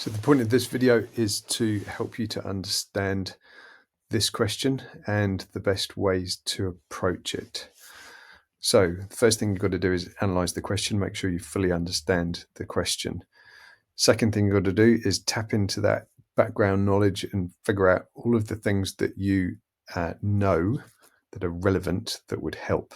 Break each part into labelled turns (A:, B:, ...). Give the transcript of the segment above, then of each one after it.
A: So the point of this video is to help you to understand this question and the best ways to approach it. So the first thing you've got to do is analyze the question, make sure you fully understand the question. Second thing you've got to do is tap into that background knowledge and figure out all of the things that you know that are relevant that would help.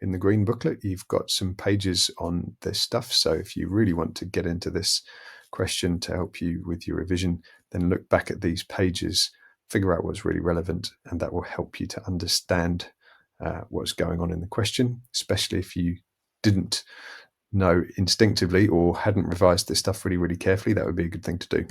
A: In the green booklet, you've got some pages on this stuff. So if you really want to get into this question to help you with your revision, then look back at these pages, figure out what's really relevant, and that will help you to understand what's going on in the question, especially if you didn't know instinctively or hadn't revised this stuff really, really carefully. That would be a good thing to do.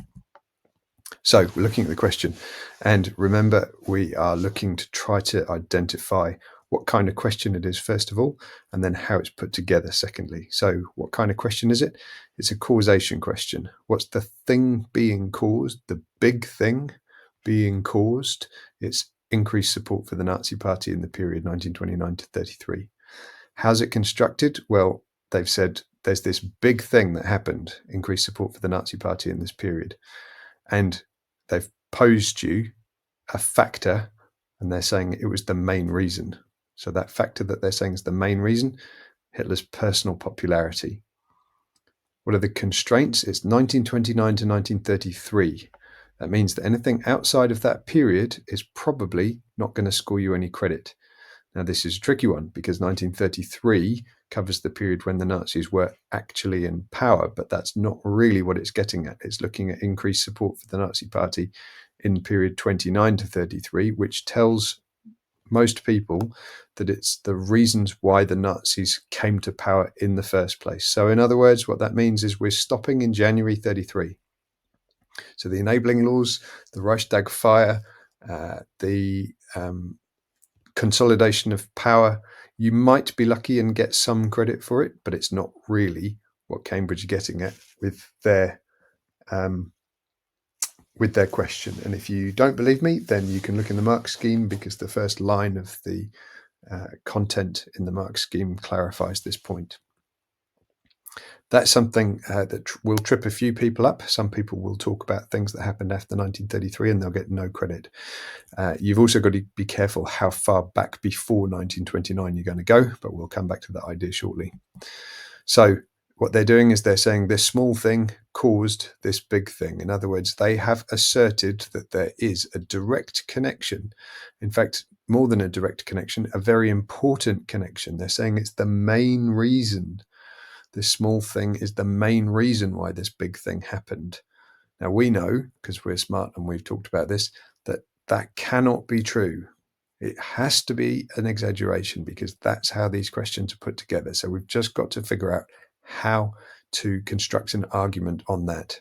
A: So we're looking at the question, and remember, we are looking to try to identify what kind of question it is, first of all, and then how it's put together, secondly. So what kind of question is it? It's a causation question. What's the thing being caused, the big thing being caused? It's increased support for the Nazi Party in the period 1929 to 33. How's it constructed? Well, they've said there's this big thing that happened, increased support for the Nazi Party in this period. And they've posed you a factor, and they're saying it was the main reason. So that factor that they're saying is the main reason, Hitler's personal popularity. What are the constraints? It's 1929 to 1933. That means that anything outside of that period is probably not going to score you any credit. Now, this is a tricky one because 1933 covers the period when the Nazis were actually in power, but that's not really what it's getting at. It's looking at increased support for the Nazi Party in period 29 to 33, which tells most people that it's the reasons why the Nazis came to power in the first place. So in other words, what that means is we're stopping in January 33. So the enabling laws, the Reichstag fire, the consolidation of power, you might be lucky and get some credit for it, but it's not really what Cambridge are getting at with their question. And if you don't believe me, then you can look in the mark scheme, because the first line of the content in the mark scheme clarifies this point. That's something that will trip a few people up. Some people will talk about things that happened after 1933 and they'll get no credit. You've also got to be careful how far back before 1929 you're going to go, but we'll come back to that idea shortly. So what they're doing is they're saying this small thing caused this big thing. In other words, they have asserted that there is a direct connection. In fact, more than a direct connection, a very important connection. They're saying it's the main reason. This small thing is the main reason why this big thing happened. Now, we know, because we're smart and we've talked about this, that that cannot be true. It has to be an exaggeration, because that's how these questions are put together. So we've just got to figure out how to construct an argument on that.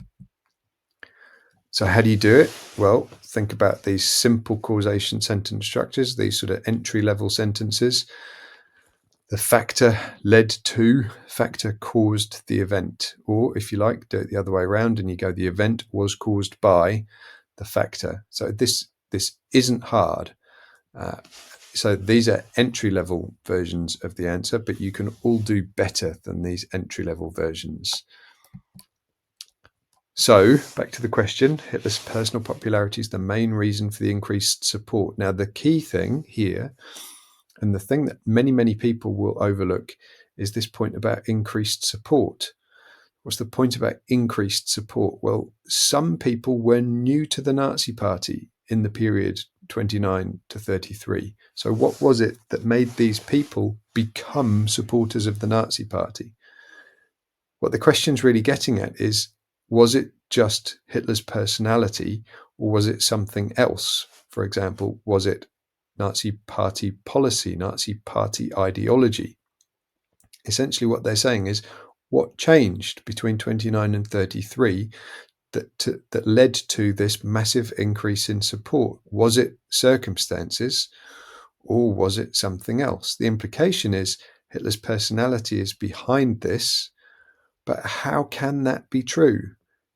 A: So how do you do it? Well, think about these simple causation sentence structures, these sort of entry-level sentences. The factor led to, factor caused the event. Or if you like, do it the other way around and you go, the event was caused by the factor. So this isn't hard. So these are entry-level versions of the answer, but you can all do better than these entry-level versions. So back to the question, Hitler's personal popularity is the main reason for the increased support. Now, the key thing here, and the thing that many, many people will overlook, is this point about increased support. What's the point about increased support? Well, some people were new to the Nazi Party in the period 29 to 33. So what was it that made these people become supporters of the Nazi Party? What the question's really getting at is, was it just Hitler's personality, or was it something else? For example, was it Nazi Party policy, Nazi Party ideology? Essentially what they're saying is, what changed between 29 and 33 that led to this massive increase in support? Was it circumstances, or was it something else? The implication is Hitler's personality is behind this, but how can that be true?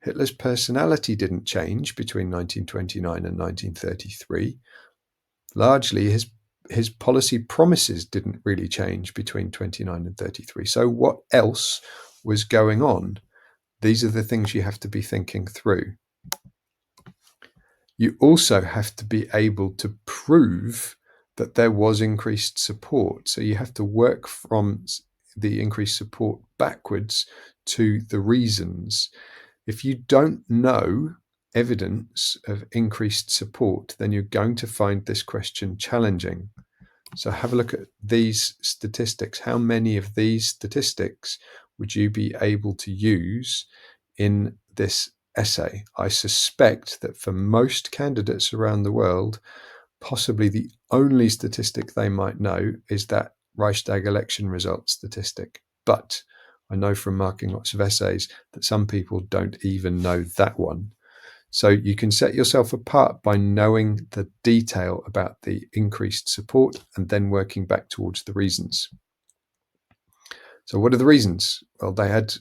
A: Hitler's personality didn't change between 1929 and 1933. Largely, his policy promises didn't really change between 29 and 33. So what else was going on? These are the things you have to be thinking through. You also have to be able to prove that there was increased support. So you have to work from the increased support backwards to the reasons. If you don't know evidence of increased support, then you're going to find this question challenging. So have a look at these statistics. How many of these statistics would you be able to use in this essay? I suspect that for most candidates around the world, possibly the only statistic they might know is that Reichstag election results statistic. But I know from marking lots of essays that some people don't even know that one. So you can set yourself apart by knowing the detail about the increased support and then working back towards the reasons. So what are the reasons? Well, they had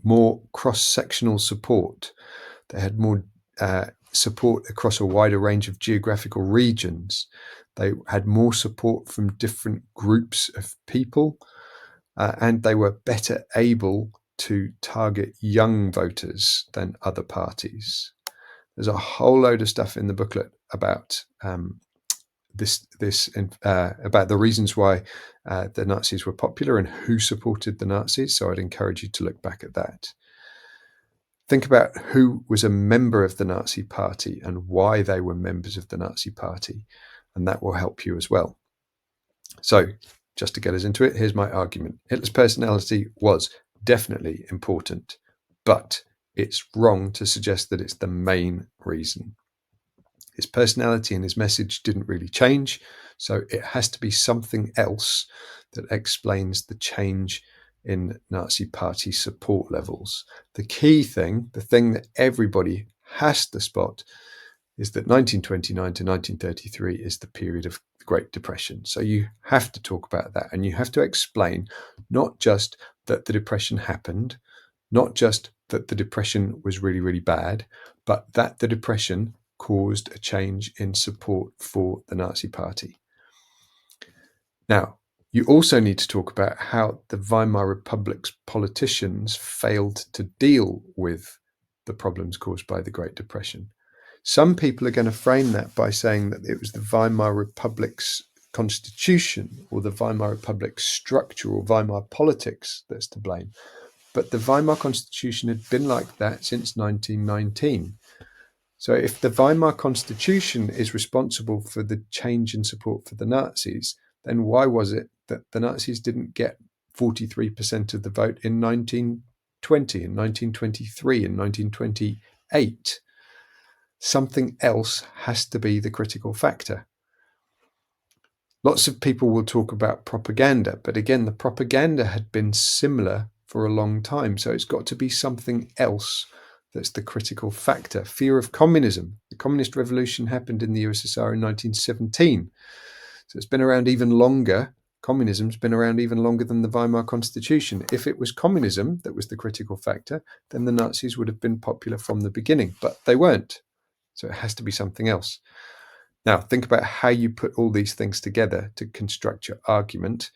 A: more cross-sectional support. They had more support across a wider range of geographical regions. They had more support from different groups of people, and they were better able to target young voters than other parties. There's a whole load of stuff in the booklet about about the reasons why the Nazis were popular and who supported the Nazis. So I'd encourage you to look back at that. Think about who was a member of the Nazi Party and why they were members of the Nazi Party, and that will help you as well. So just to get us into it, here's my argument. Hitler's personality was definitely important, but it's wrong to suggest that it's the main reason. His personality and his message didn't really change, so it has to be something else that explains the change in Nazi Party support levels. The key thing, the thing that everybody has to spot, is that 1929 to 1933 is the period of the Great Depression. So you have to talk about that, and you have to explain not just that the Depression happened, not just that the Depression was really, really bad, but that the Depression caused a change in support for the Nazi Party. Now, you also need to talk about how the Weimar Republic's politicians failed to deal with the problems caused by the Great Depression. Some people are going to frame that by saying that it was the Weimar Republic's constitution or the Weimar Republic's structure or Weimar politics that's to blame. But the Weimar Constitution had been like that since 1919. So if the Weimar Constitution is responsible for the change in support for the Nazis, then why was it that the Nazis didn't get 43% of the vote in 1920, in 1923, in 1928? Something else has to be the critical factor. Lots of people will talk about propaganda, but again, the propaganda had been similar for a long time. So it's got to be something else that's the critical factor. Fear of communism. The communist revolution happened in the USSR in 1917. So it's been around even longer. Communism's been around even longer than the Weimar Constitution. If it was communism that was the critical factor, then the Nazis would have been popular from the beginning, but they weren't. So it has to be something else. Now, think about how you put all these things together to construct your argument,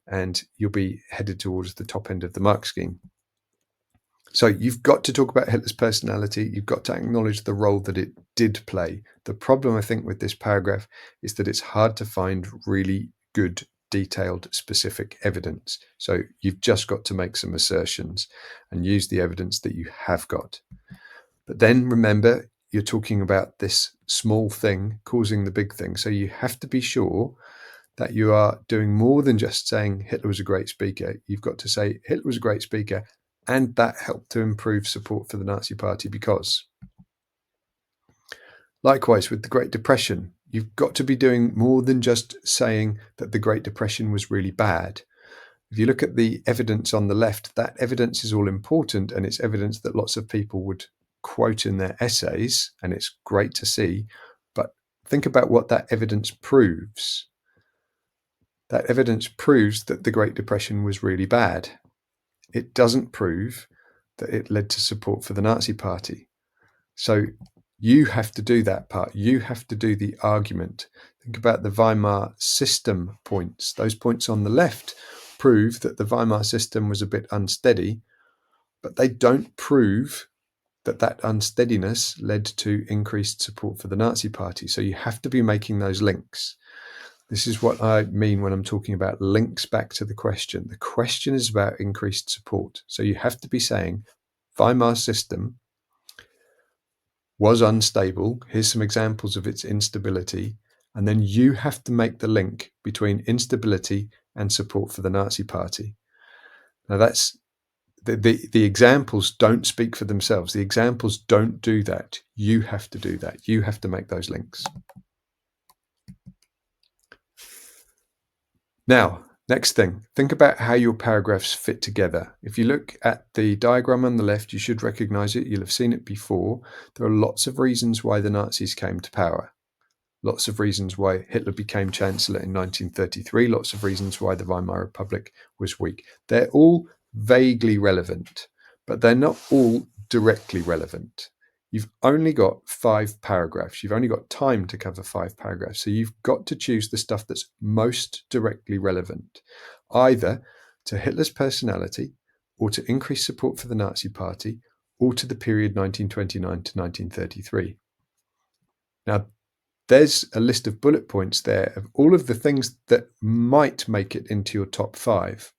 A: and you'll be headed towards the top end of the mark scheme. So you've got to talk about Hitler's personality. You've got to acknowledge the role that it did play. The problem, I think, with this paragraph is that it's hard to find really good, detailed, specific evidence. So you've just got to make some assertions and use the evidence that you have got. But then remember, you're talking about this small thing causing the big thing. So you have to be sure that you are doing more than just saying Hitler was a great speaker. You've got to say Hitler was a great speaker, and that helped to improve support for the Nazi Party because. Likewise, with the Great Depression, you've got to be doing more than just saying that the Great Depression was really bad. If you look at the evidence on the left, that evidence is all important, and it's evidence that lots of people would quote in their essays, and it's great to see. But think about what that evidence proves. That evidence proves that the Great Depression was really bad. It doesn't prove that it led to support for the Nazi Party. So you have to do that part. You have to do the argument. Think about the Weimar system points. Those points on the left prove that the Weimar system was a bit unsteady, but they don't prove but that unsteadiness led to increased support for the Nazi Party. So you have to be making those links. This is what I mean when I'm talking about links back to the question. The question is about increased support. So you have to be saying Weimar's system was unstable. Here's some examples of its instability. And then you have to make the link between instability and support for the Nazi Party. Now that's the examples don't speak for themselves. The examples don't do that. You have to do that. You have to make those links. Now, next thing, think about how your paragraphs fit together. If you look at the diagram on the left, you should recognize it. You'll have seen it before. There are lots of reasons why the Nazis came to power. Lots of reasons why Hitler became Chancellor in 1933. Lots of reasons why the Weimar Republic was weak. They're all vaguely relevant, but they're not all directly relevant. You've only got 5 paragraphs. You've only got time to cover 5 paragraphs. So you've got to choose the stuff that's most directly relevant, either to Hitler's personality or to increase support for the Nazi Party or to the period 1929 to 1933. Now, there's a list of bullet points there of all of the things that might make it into your top 5.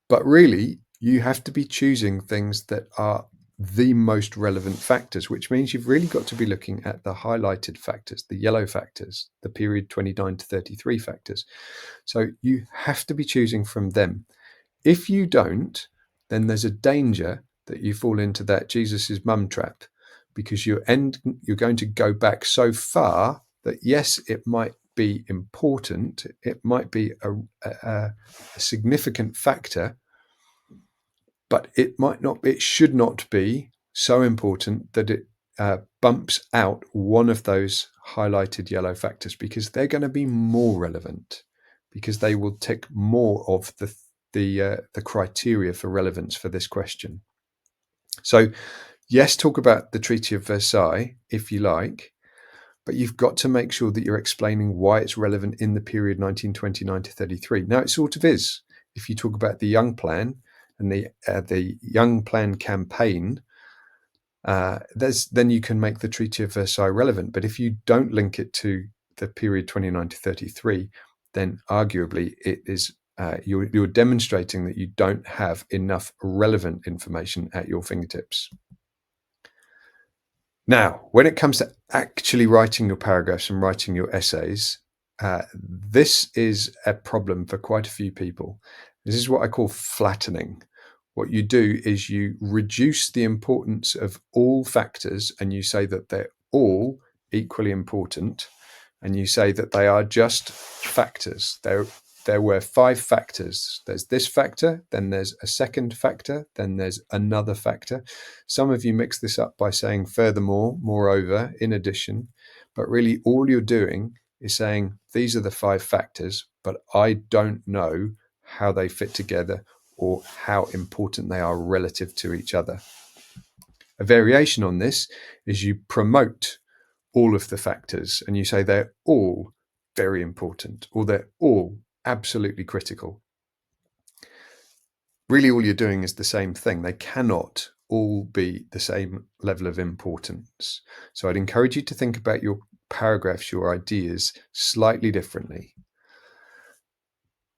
A: But really, you have to be choosing things that are the most relevant factors, which means you've really got to be looking at the highlighted factors, the yellow factors, the period 29 to 33 factors. So you have to be choosing from them. If you don't, then there's a danger that you fall into that Jesus's mum trap, because you're going to go back so far that, yes, it might be important, it might be a significant factor, but it should not be so important that it bumps out one of those highlighted yellow factors, because they're going to be more relevant, because they will tick more of the criteria for relevance for this question. So, yes, talk about the Treaty of Versailles if you like, but you've got to make sure that you're explaining why it's relevant in the period 1929 to 33. Now, it sort of is. If you talk about the Young Plan and the Young Plan campaign, then you can make the Treaty of Versailles relevant. But if you don't link it to the period 29 to 33, then arguably it is you're demonstrating that you don't have enough relevant information at your fingertips. Now, when it comes to actually writing your paragraphs and writing your essays, this is a problem for quite a few people. This is what I call flattening. What you do is you reduce the importance of all factors, and you say that they're all equally important, and you say that they are just factors. There were 5 factors. There's this factor, then there's a second factor, then there's another factor. Some of you mix this up by saying furthermore, moreover, in addition, but really all you're doing is saying these are the 5 factors, but I don't know how they fit together or how important they are relative to each other. A variation on this is you promote all of the factors and you say they're all very important, or they're all absolutely critical. Really, all you're doing is the same thing. They cannot all be the same level of importance. So I'd encourage you to think about your paragraphs, your ideas slightly differently.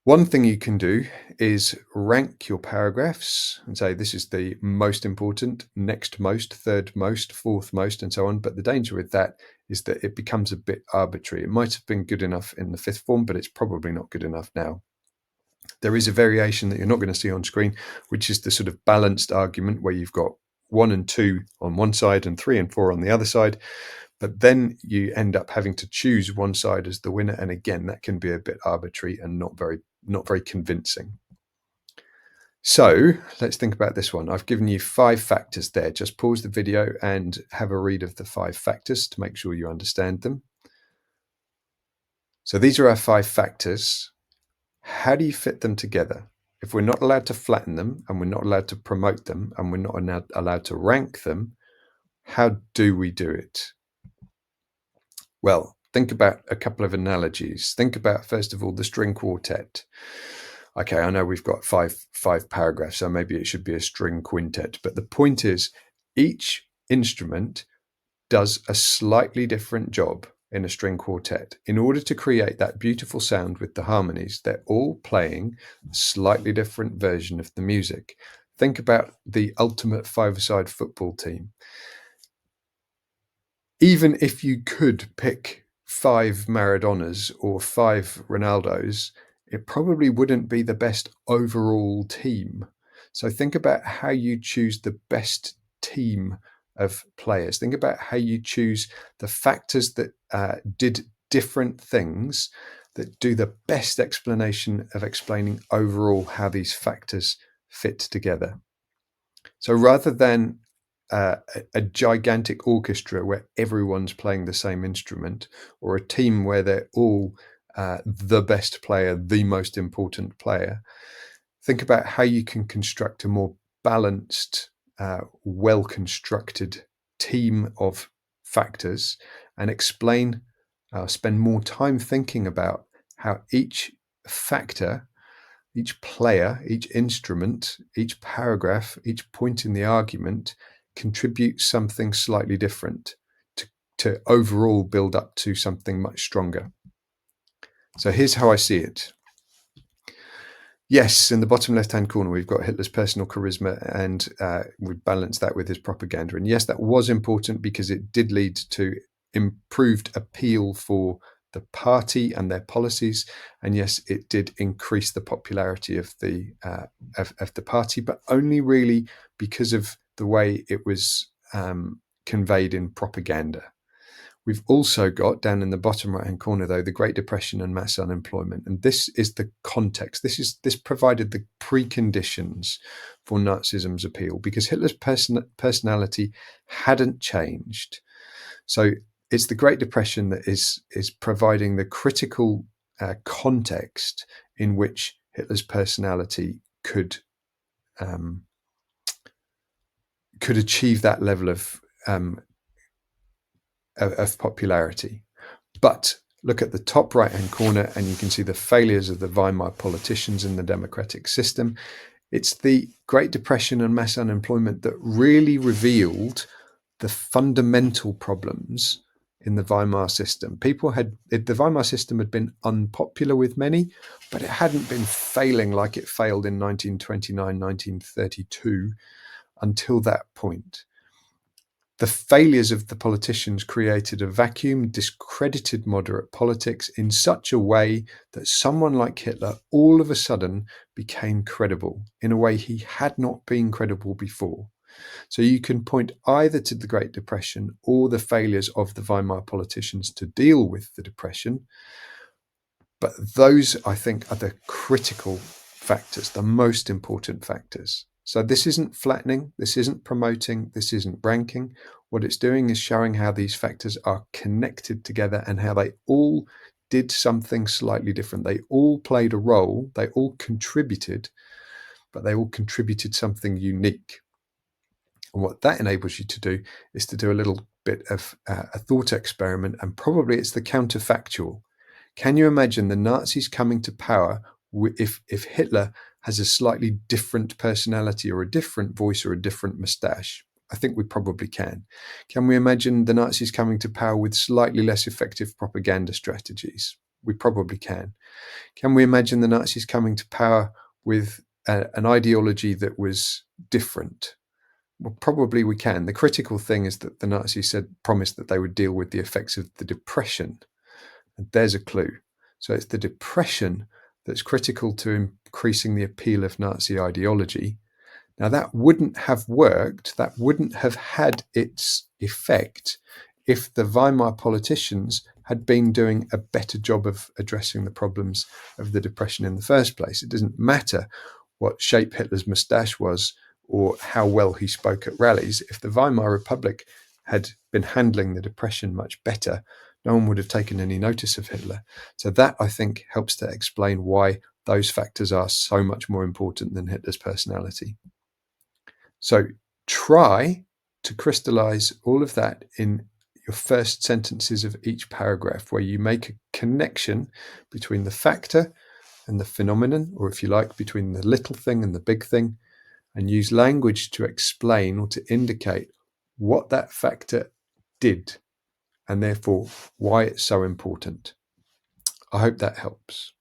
A: One thing you can do is rank your paragraphs and say this is the most important, next most, third most, fourth most, and so on. But the danger with that is that it becomes a bit arbitrary. It might have been good enough in the 5th form, but it's probably not good enough now. There is a variation that you're not going to see on screen, which is the sort of balanced argument where you've got 1 and 2 on one side and 3 and 4 on the other side. But then you end up having to choose one side as the winner. And again, that can be a bit arbitrary and not very convincing. So let's think about this one. I've given you 5 factors there. Just pause the video and have a read of the 5 factors to make sure you understand them. So these are our 5 factors. How do you fit them together? If we're not allowed to flatten them, and we're not allowed to promote them, and we're not allowed to rank them, how do we do it? Well, think about a couple of analogies. Think about, first of all, the string quartet. Okay, I know we've got five paragraphs, so maybe it should be a string quintet. But the point is, each instrument does a slightly different job in a string quartet. In order to create that beautiful sound with the harmonies, they're all playing a slightly different version of the music. Think about the ultimate five-a-side football team. Even if you could pick 5 Maradonas or 5 Ronaldos, it probably wouldn't be the best overall team. So think about how you choose the best team of players. Think about how you choose the factors that did different things, that do the best explanation of explaining overall how these factors fit together. So rather than a gigantic orchestra where everyone's playing the same instrument, or a team where they're all the best player, the most important player, think about how you can construct a more balanced, well-constructed team of factors and spend more time thinking about how each factor, each player, each instrument, each paragraph, each point in the argument contributes something slightly different to overall build up to something much stronger. So here's how I see it. Yes, in the bottom left-hand corner, we've got Hitler's personal charisma, and we balance that with his propaganda. And yes, that was important because it did lead to improved appeal for the party and their policies. And yes, it did increase the popularity of the party, but only really because of the way it was conveyed in propaganda. We've also got, down in the bottom right-hand corner, though, the Great Depression and mass unemployment. And this is the context. This provided the preconditions for Nazism's appeal, because Hitler's personality hadn't changed. So it's the Great Depression that is providing the critical context in which Hitler's personality could achieve that level of popularity. But look at the top right-hand corner and you can see the failures of the Weimar politicians in the democratic system. It's the Great Depression and mass unemployment that really revealed the fundamental problems in the Weimar system. The Weimar system had been unpopular with many, but it hadn't been failing like it failed in 1929, 1932 until that point. The failures of the politicians created a vacuum, discredited moderate politics in such a way that someone like Hitler all of a sudden became credible in a way he had not been credible before. So you can point either to the Great Depression or the failures of the Weimar politicians to deal with the Depression. But those, I think, are the critical factors, the most important factors. So this isn't flattening, this isn't promoting, this isn't ranking. What it's doing is showing how these factors are connected together and how they all did something slightly different. They all played a role, they all contributed, but they all contributed something unique. And what that enables you to do is to do a little bit of a thought experiment, and probably it's the counterfactual. Can you imagine the Nazis coming to power if Hitler has a slightly different personality or a different voice or a different moustache? I think we probably can. Can we imagine the Nazis coming to power with slightly less effective propaganda strategies? We probably can. Can we imagine the Nazis coming to power with an ideology that was different? Well, probably we can. The critical thing is that the Nazis promised that they would deal with the effects of the Depression. And there's a clue. So it's the Depression that's critical to increasing the appeal of Nazi ideology. Now, that wouldn't have worked, that wouldn't have had its effect if the Weimar politicians had been doing a better job of addressing the problems of the Depression in the first place. It doesn't matter what shape Hitler's moustache was or how well he spoke at rallies. If the Weimar Republic had been handling the Depression much better, no one would have taken any notice of Hitler. So that, I think, helps to explain why those factors are so much more important than Hitler's personality. So try to crystallize all of that in your first sentences of each paragraph, where you make a connection between the factor and the phenomenon, or if you like, between the little thing and the big thing, and use language to explain or to indicate what that factor did and therefore why it's so important. I hope that helps.